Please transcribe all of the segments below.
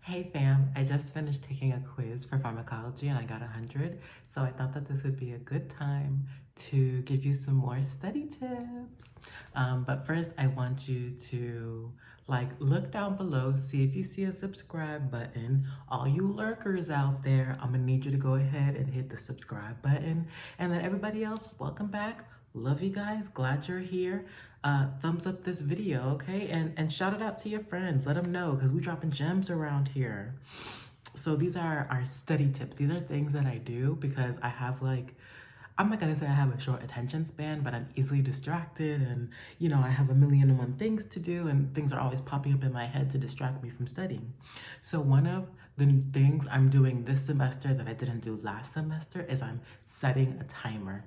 Hey fam, I just finished taking a quiz for pharmacology and I got 100, so I thought that this would be a good time to give you some more study tips. But first, I want you to look down below, see if you see a subscribe button. All you lurkers out there, I'm gonna need you to go ahead and hit the subscribe button. And then everybody else, welcome back. Love you guys, glad you're here. Thumbs up this video, okay? And shout it out to your friends. Let them know because we dropping gems around here. So these are our study tips. These are things that I do because I have I'm not gonna say I have a short attention span, but I'm easily distracted and I have a million and one things to do and things are always popping up in my head to distract me from studying. So one of the things I'm doing this semester that I didn't do last semester is I'm setting a timer.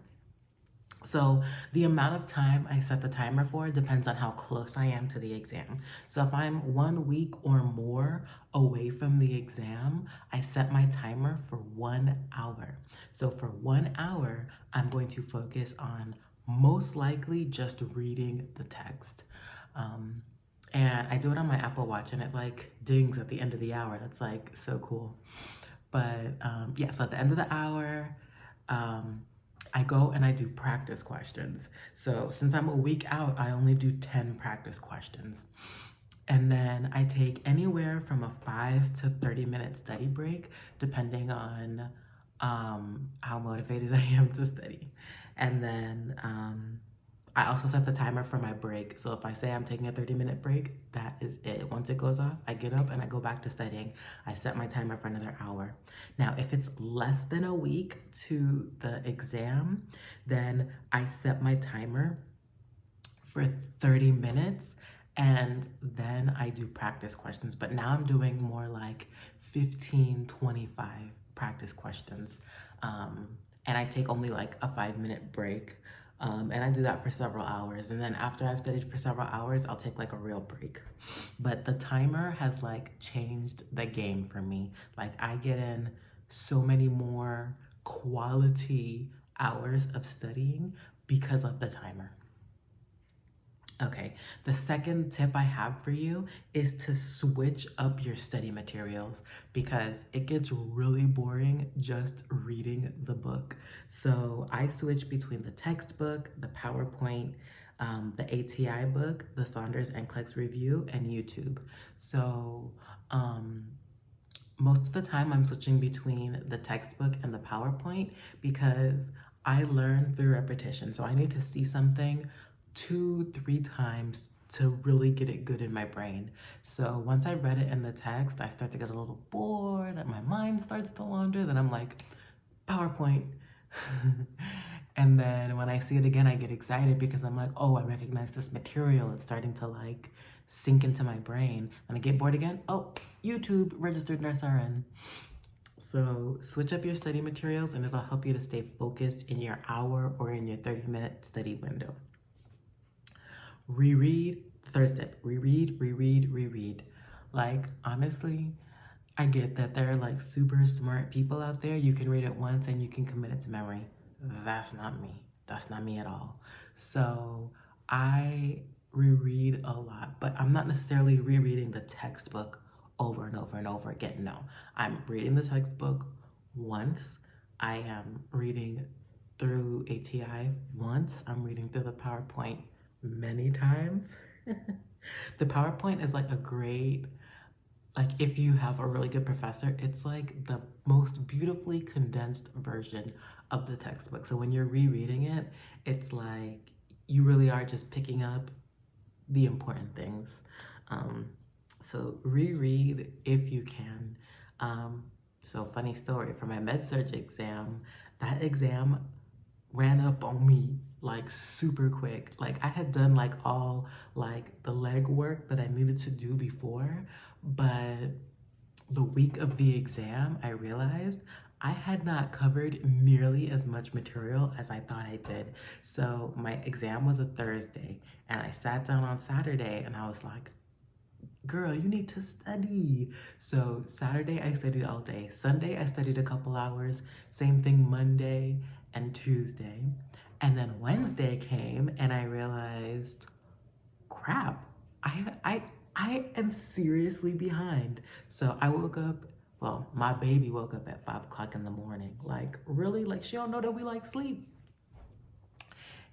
So the amount of time I set the timer for depends on how close I am to the exam. So if I'm 1 week or more away from the exam, I set my timer for 1 hour. So for 1 hour, I'm going to focus on most likely just reading the text. And I do it on my Apple Watch and it dings at the end of the hour. That's so cool. But yeah, so at the end of the hour, I go and I do practice questions. So since I'm a week out, I only do 10 practice questions. And then I take anywhere from a 5 to 30-minute study break, depending on how motivated I am to study. And then I also set the timer for my break. So if I say I'm taking a 30-minute break, that is it. Once it goes off, I get up and I go back to studying. I set my timer for another hour. Now, if it's less than a week to the exam, then I set my timer for 30 minutes and then I do practice questions. But now I'm doing more 15, 25 practice questions. And I take only a 5-minute break. And I do that for several hours. And then after I've studied for several hours, I'll take a real break. But the timer has changed the game for me. I get in so many more quality hours of studying because of the timer. Okay, the second tip I have for you is to switch up your study materials because it gets really boring just reading the book. So I switch between the textbook, the PowerPoint, the ATI book, the Saunders and Kleck's review, and YouTube. So most of the time I'm switching between the textbook and the PowerPoint because I learn through repetition. So I need to see something 2-3 times to really get it good in my brain. So once I've read it in the text, I start to get a little bored and my mind starts to wander. Then I'm like, PowerPoint. And then when I see it again, I get excited because I'm like, oh, I recognize this material. It's starting to sink into my brain. Then I get bored again. Oh, YouTube, registered nurse RN. So switch up your study materials and it'll help you to stay focused in your hour or in your 30-minute study window. Reread, third step, reread, reread, reread. Honestly, I get that there are super smart people out there. You can read it once and you can commit it to memory. That's not me. That's not me at all. So I reread a lot, but I'm not necessarily rereading the textbook over and over and over again. No, I'm reading the textbook once. I am reading through ATI once. I'm reading through the PowerPoint many times. The PowerPoint is a great, if you have a really good professor, it's the most beautifully condensed version of the textbook. So when you're rereading it, it's you really are just picking up the important things. So reread if you can. So funny story, for my med-surg exam, that exam ran up on me super quick. I had done all the leg work that I needed to do before, but the week of the exam, I realized I had not covered nearly as much material as I thought I did. So my exam was a Thursday and I sat down on Saturday and I was like, girl, you need to study. So Saturday I studied all day. Sunday I studied a couple hours. Same thing Monday and Tuesday. And then Wednesday came and I realized, crap, I I am seriously behind. So I woke up, well, my baby woke up at 5 o'clock in the morning. Like, really? Like, she don't know that we like sleep.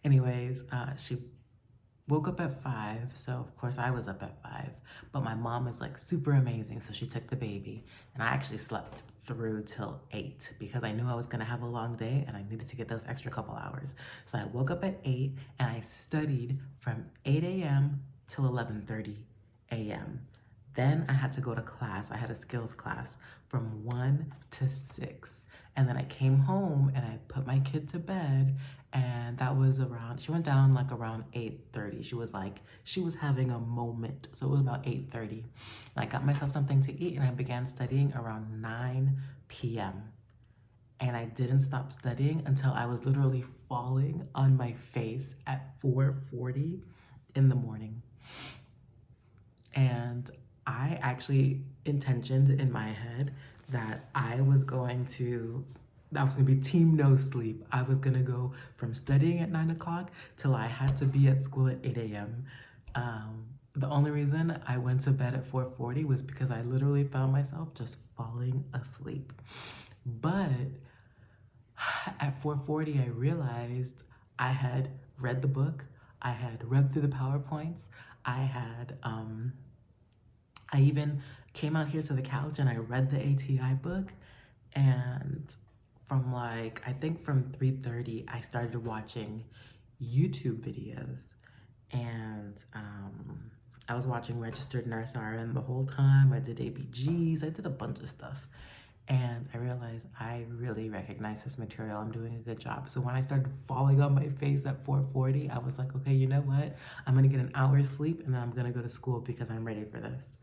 Anyways, she woke up at 5, so of course I was up at 5. But my mom is like super amazing, so she took the baby, and I actually slept through till 8 because I knew I was gonna have a long day and I needed to get those extra couple hours. So I woke up at 8 and I studied from 8 a.m. till 11:30 a.m. Then I had to go to class. I had a skills class from 1 to 6. And then I came home and I put my kid to bed, and that was around, she went down like around 8:30. She was having a moment. So it was about 8:30. And I got myself something to eat and I began studying around 9 p.m. And I didn't stop studying until I was literally falling on my face at 4:40 in the morning. And I actually intentioned in my head that I was going to be team no sleep. I was gonna go from studying at 9 o'clock till I had to be at school at 8 a.m. The only reason I went to bed at 4:40 was because I literally found myself just falling asleep. But at 4:40, I realized I had read the book, I had read through the PowerPoints, I even came out here to the couch and I read the ATI book, and I think from 3:30, I started watching YouTube videos, and I was watching Registered Nurse RN the whole time. I did ABGs, I did a bunch of stuff. And I realized I really recognize this material. I'm doing a good job. So when I started falling on my face at 4:40, I was like, okay, you know what? I'm gonna get an hour's sleep and then I'm gonna go to school because I'm ready for this.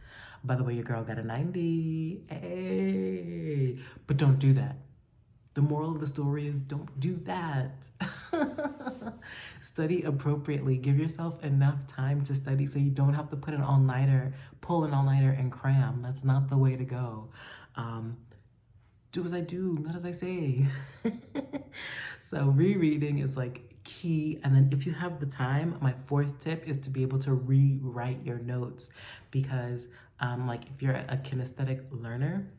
By the way, your girl got a 90. Hey, but don't do that. The moral of the story is don't do that. Study appropriately. Give yourself enough time to study so you don't have to pull an all-nighter and cram. That's not the way to go. Do as I do, not as I say. So rereading is like key. And then if you have the time, my 4th tip is to be able to rewrite your notes, because like if you're a kinesthetic learner,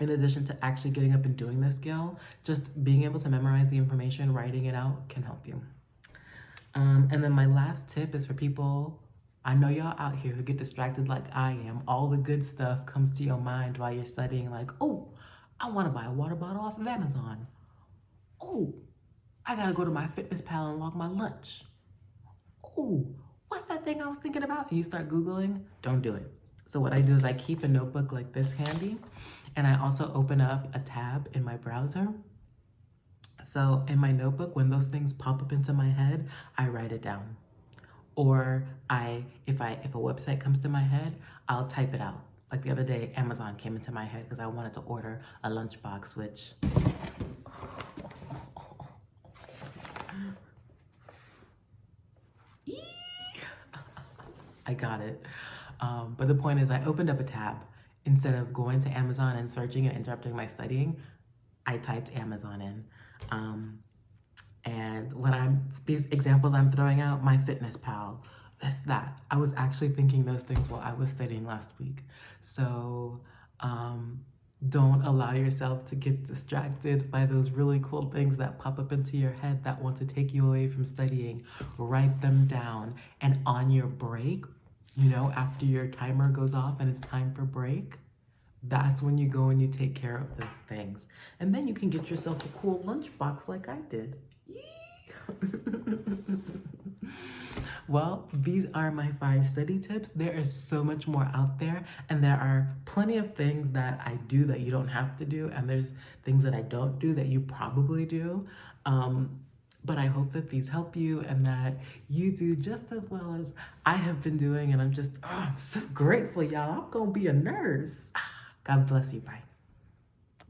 in addition to actually getting up and doing the skill, just being able to memorize the information, writing it out can help you. And then my last tip is for people, I know y'all out here who get distracted like I am. All the good stuff comes to your mind while you're studying, like, oh, I want to buy a water bottle off of Amazon. Oh, I gotta go to my fitness pal and log my lunch. Oh, what's that thing I was thinking about? And you start Googling, don't do it. So what I do is I keep a notebook like this handy, and I also open up a tab in my browser. So in my notebook, when those things pop up into my head, I write it down. Or if a website comes to my head, I'll type it out. Like the other day, Amazon came into my head because I wanted to order a lunchbox, which I got it. But the point is, I opened up a tab. Instead of going to Amazon and searching and interrupting my studying, I typed Amazon in. And these examples I'm throwing out, my fitness pal, that. I was actually thinking those things while I was studying last week. So don't allow yourself to get distracted by those really cool things that pop up into your head that want to take you away from studying. Write them down. And on your break, after your timer goes off and it's time for break, that's when you go and you take care of those things. And then you can get yourself a cool lunchbox like I did. Well, these are my 5 study tips. There is so much more out there, and there are plenty of things that I do that you don't have to do, and there's things that I don't do that you probably do. But I hope that these help you and that you do just as well as I have been doing, and I'm so grateful, y'all. I'm gonna be a nurse. God bless you. Bye.